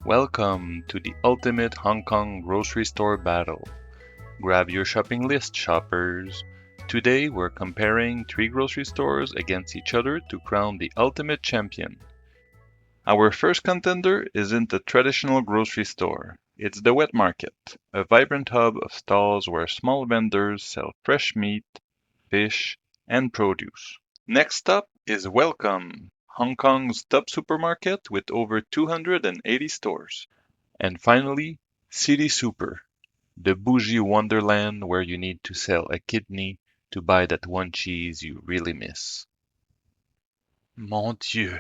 Welcome to the ultimate Hong Kong grocery store battle. Grab your shopping list, shoppers. Today we're comparing three grocery stores against each other to crown the ultimate champion. Our first contender isn't a traditional grocery store. It's the wet market, a vibrant hub of stalls where small vendors sell fresh meat, fish, and produce. Next up is Wellcome, Hong Kong's top supermarket with over 280 stores. And finally, City Super, the bougie wonderland where you need to sell a kidney to buy that one cheese you really miss. Mon Dieu.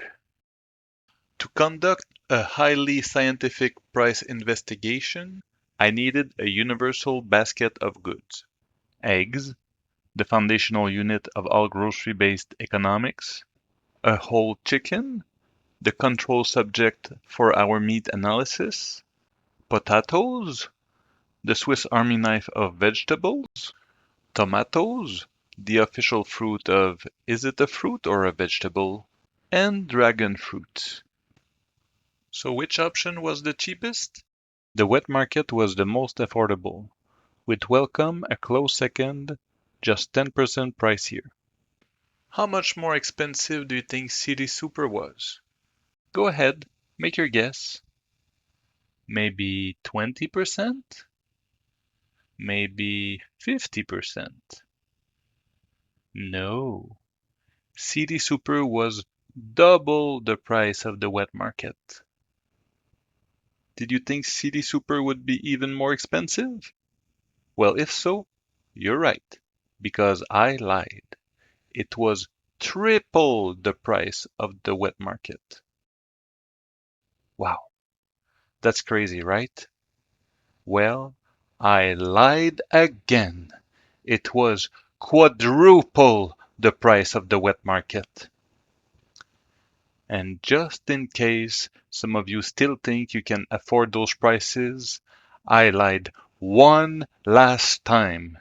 To conduct a highly scientific price investigation, I needed a universal basket of goods. Eggs, the foundational unit of all grocery-based economics. A whole chicken, the control subject for our meat analysis. Potatoes, the Swiss Army knife of vegetables. Tomatoes, the official fruit of is it a fruit or a vegetable? And dragon fruit. So which option was the cheapest? The wet market was the most affordable, with Wellcome a close second, just 10% pricier. How much more expensive do you think City Super was? Go ahead, make your guess. Maybe 20%? Maybe 50%? No. City Super was double the price of the wet market. Did you think City Super would be even more expensive? Well, if so, you're right, because I lied. It was triple the price of the wet market. Wow, that's crazy, right? Well, I lied again. It was quadruple the price of the wet market. And just in case some of you still think you can afford those prices, I lied one last time.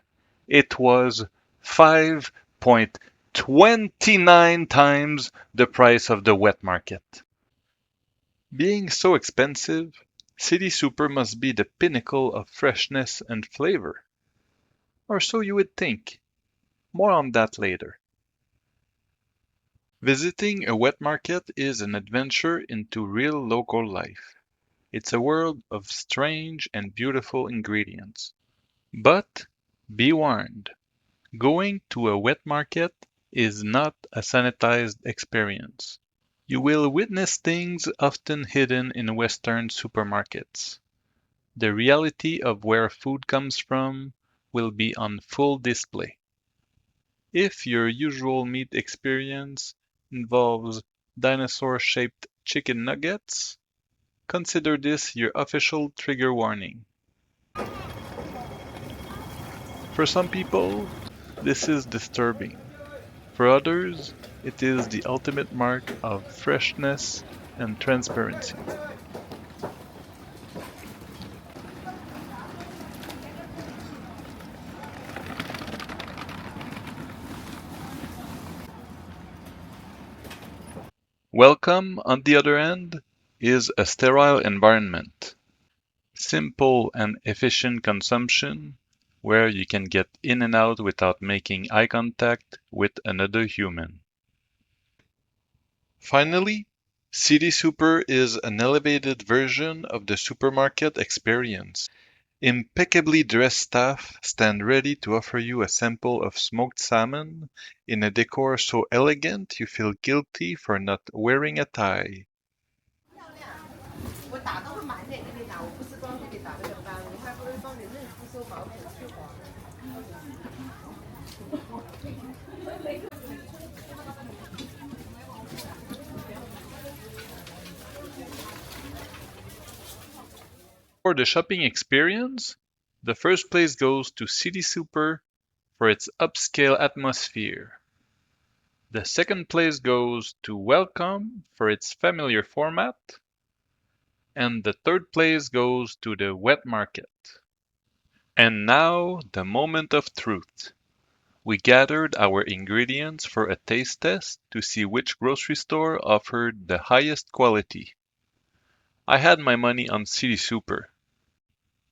It was 5.29 times the price of the wet market. Being so expensive, City Super must be the pinnacle of freshness and flavor. Or so you would think. More on that later. Visiting a wet market is an adventure into real local life. It's a world of strange and beautiful ingredients. But be warned, going to a wet market is not a sanitized experience. You will witness things often hidden in Western supermarkets. The reality of where food comes from will be on full display. If your usual meat experience involves dinosaur-shaped chicken nuggets, consider this your official trigger warning. For some people, this is disturbing. For others, it is the ultimate mark of freshness and transparency. Wellcome, on the other hand, is a sterile environment. Simple and efficient consumption, where you can get in and out without making eye contact with another human. Finally, City Super is an elevated version of the supermarket experience. Impeccably dressed staff stand ready to offer you a sample of smoked salmon in a decor so elegant you feel guilty for not wearing a tie. For the shopping experience, the first place goes to City Super for its upscale atmosphere. The second place goes to Wellcome for its familiar format. And the third place goes to the wet market. And now, the moment of truth. We gathered our ingredients for a taste test to see which grocery store offered the highest quality. I had my money on City Super.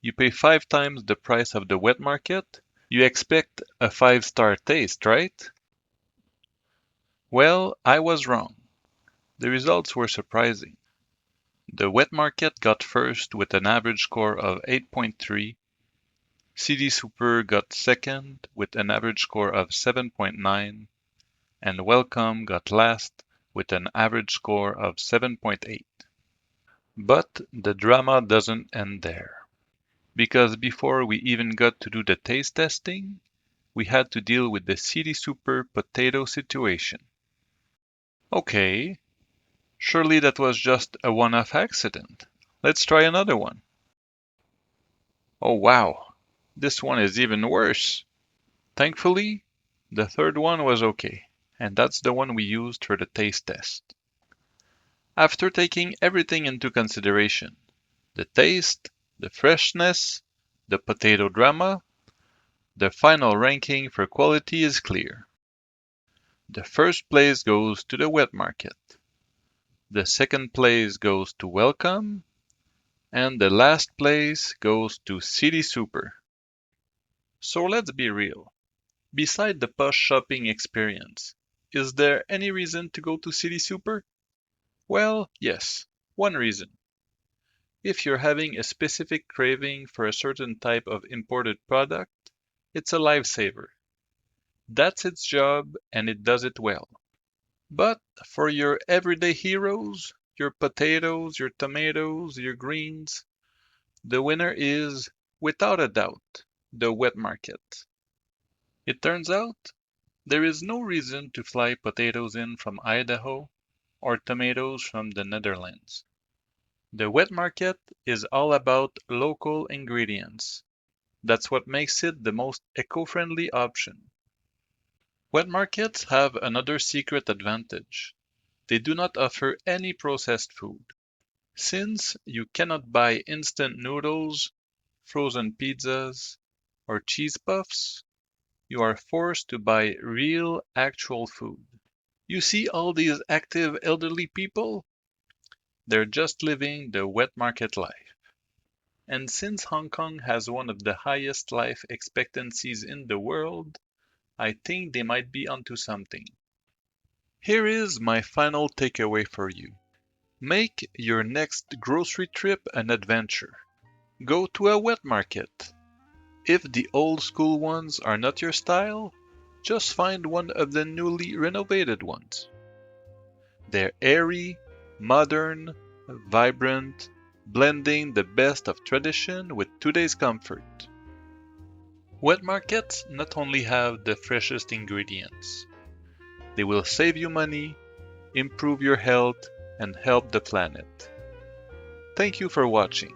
You pay 5 times the price of the wet market. You expect a 5-star taste, right? Well, I was wrong. The results were surprising. The wet market got first with an average score of 8.3. City Super got second with an average score of 7.9, and Wellcome got last with an average score of 7.8. But the drama doesn't end there. Because before we even got to do the taste testing, we had to deal with the City Super potato situation. Okay, surely that was just a one-off accident. Let's try another one. Oh wow, this one is even worse. Thankfully, the third one was okay, and that's the one we used for the taste test. After taking everything into consideration, the taste, the freshness, the potato drama, the final ranking for quality is clear. The first place goes to the wet market, the second place goes to Wellcome, and the last place goes to City Super. So let's be real. Beside the posh shopping experience, is there any reason to go to City Super? Well, yes, one reason. If you're having a specific craving for a certain type of imported product, it's a lifesaver. That's its job and it does it well. But for your everyday heroes, your potatoes, your tomatoes, your greens, the winner is, without a doubt, the wet market. It turns out there is no reason to fly potatoes in from Idaho or tomatoes from the Netherlands. The wet market is all about local ingredients. That's what makes it the most eco-friendly option. Wet markets have another secret advantage. They do not offer any processed food. Since you cannot buy instant noodles, frozen pizzas, or cheese puffs, you are forced to buy real, actual food. You see all these active elderly people? They're just living the wet market life. And since Hong Kong has one of the highest life expectancies in the world, I think they might be onto something. Here is my final takeaway for you. Make your next grocery trip an adventure. Go to a wet market. If the old school ones are not your style, just find one of the newly renovated ones. They're airy, modern, vibrant, blending the best of tradition with today's comfort. Wet markets not only have the freshest ingredients, they will save you money, improve your health, and help the planet. Thank you for watching.